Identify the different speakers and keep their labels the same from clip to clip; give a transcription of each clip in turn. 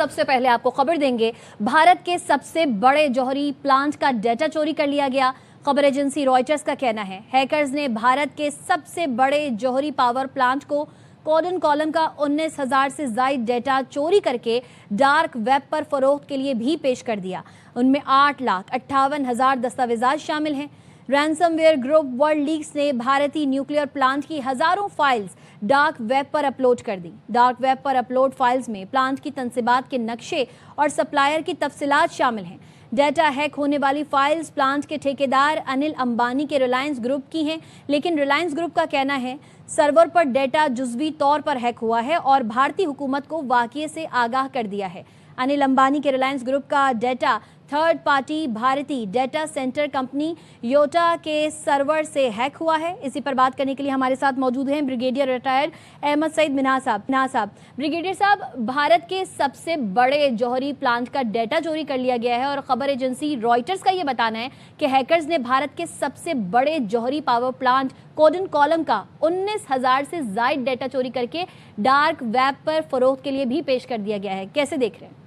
Speaker 1: सबसे पहले आपको खबर देंगे, भारत के सबसे बड़े जौहरी प्लांट का डेटा चोरी कर लिया गया। खबर एजेंसी रॉयटर्स का कहना है हैकर्स ने भारत के सबसे बड़े जौहरी पावर प्लांट को कोडन कॉलम का 19,000 से ज्यादा डेटा चोरी करके डार्क वेब पर फरोख्त के लिए भी पेश कर दिया। उनमें 8,58,000 दस्तावेजात शामिल हैं। रैंसमवेयर ग्रुप वर्ल्ड लीक्स ने भारतीय न्यूक्लियर प्लांट की हजारों फाइल्स डार्क वेब पर अपलोड कर दी। डार्क वेब पर अपलोड फाइल्स में प्लांट की तंसीबात के नक्शे और सप्लायर की तफसीलात शामिल हैं। डेटा हैक होने वाली फाइल्स प्लांट के ठेकेदार अनिल अंबानी के रिलायंस ग्रुप की हैं, लेकिन रिलायंस ग्रुप का कहना है सर्वर पर डेटा जुज़वी तौर पर हैक हुआ है और भारतीय हुकूमत को वाक़ये से आगाह कर दिया है। अनिल अंबानी के रिलायंस ग्रुप का डेटा थर्ड पार्टी भारतीय डेटा सेंटर कंपनी योटा के सर्वर से हैक हुआ है। इसी पर बात करने के लिए हमारे साथ मौजूद हैं ब्रिगेडियर रिटायर्ड अहमद सईद मिनाह साहब। ब्रिगेडियर साहब, भारत के सबसे बड़े जौहरी प्लांट का डेटा चोरी कर लिया गया है और खबर एजेंसी रॉयटर्स का ये बताना है कि हैकर्स ने भारत के सबसे बड़े जौहरी पावर प्लांट कोडन कॉलम का 19,000 से ज्यादा डेटा चोरी करके डार्क वेब पर फरोख्त के लिए भी पेश कर दिया गया है। कैसे देख रहे हैं?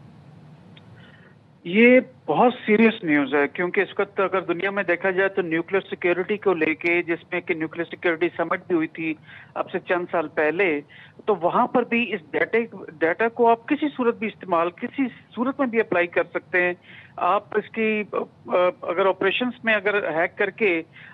Speaker 2: ये बहुत सीरियस न्यूज़ है, क्योंकि इस वक्त अगर दुनिया में देखा जाए तो न्यूक्लियर सिक्योरिटी को लेके, जिसमें कि न्यूक्लियर सिक्योरिटी समिट भी हुई थी अब से चंद साल पहले, तो वहां पर भी इस डेटा को आप किसी सूरत भी इस्तेमाल, किसी सूरत में भी अप्लाई कर सकते हैं। आप इसकी अगर ऑपरेशंस में अगर हैक करके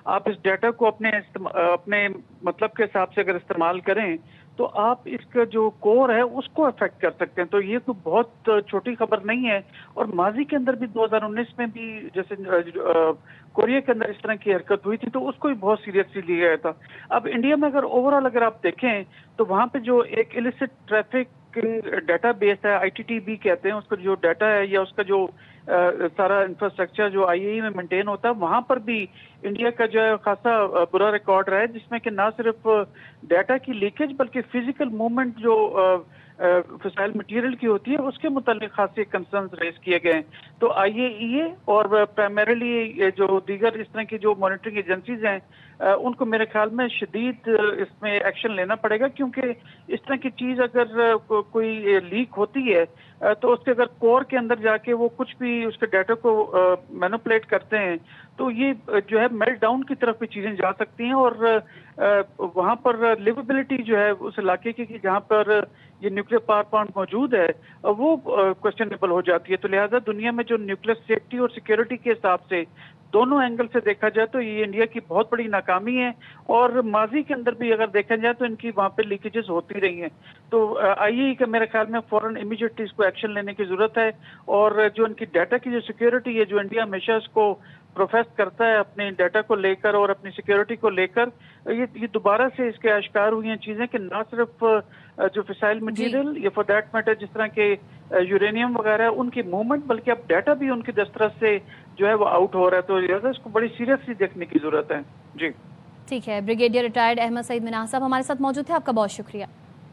Speaker 2: आप इस डेटा को अपने मतलब के हिसाब से अगर इस्तेमाल करें तो आप इसका जो कोर है उसको अफेक्ट कर सकते हैं। तो ये तो बहुत छोटी खबर नहीं है। और माजी के अंदर भी 2019 में भी जैसे कोरिया के अंदर इस तरह की हरकत हुई थी तो उसको भी बहुत सीरियसली लिया गया था। अब इंडिया में अगर ओवरऑल अगर आप देखें तो वहां पे जो एक इलिसिट ट्रैफिक डाटा बेस है, ITTB कहते हैं, उसका जो डाटा है या उसका जो सारा इंफ्रास्ट्रक्चर जो IAEA में मेंटेन होता है, वहां पर भी इंडिया का जो है खासा बुरा रिकॉर्ड रहा है, जिसमें कि ना सिर्फ डाटा की लीकेज बल्कि फिजिकल मूवमेंट जो फिसाइल मटेरियल की होती है उसके मुतालिक खासे कंसर्न्स रेज किए गए हैं। तो IAEA और प्राइमरीली जो दीगर इस तरह की जो मॉनिटरिंग एजेंसीज हैं उनको मेरे ख्याल में शदीद इसमें एक्शन लेना पड़ेगा, क्योंकि इस तरह की चीज अगर कोई लीक होती है तो उसके अगर कोर के अंदर जाके वो कुछ भी उसके डाटा को मैनिपुलेट करते हैं तो ये जो है मेल्ट डाउन की तरफ भी चीजें जा सकती हैं और वहां पर लिवेबिलिटी जो है उस इलाके की जहां पर ये न्यूक्लियर पावर प्लांट मौजूद है वो क्वेश्चनेबल हो जाती है। तो लिहाजा दुनिया में जो न्यूक्लियर सेफ्टी और सिक्योरिटी के हिसाब से दोनों एंगल से देखा जाए तो ये इंडिया की बहुत बड़ी नाकामी है। और माजी के अंदर भी अगर देखा जाए तो इनकी वहां पे लीकेजेस होती रही हैं। तो IAEA का मेरे ख्याल में फौरन इमीडिएटली इसको एक्शन लेने की जरूरत है। और जो इनकी डाटा की जो सिक्योरिटी है, जो इंडिया हमेशा इसको प्रोफेस करता है अपने डाटा को लेकर और अपनी सिक्योरिटी को लेकर, ये दोबारा से इसके आश्कार हुई हैं चीजें कि ना सिर्फ जो फिसाइल मटेरियल या फॉर दैट मैटर जिस तरह के यूरेनियम वगैरह उनकी मूवमेंट, बल्कि अब डाटा भी उनकी दस्तरस से जो है वो आउट हो रहा है। तो लिहाजा इसको बड़ी सीरियसली देखने की जरूरत है। जी
Speaker 1: ठीक है, ब्रिगेडियर रिटायर्ड अहमद सईद मिनाह साहब हमारे साथ मौजूद थे, आपका बहुत शुक्रिया।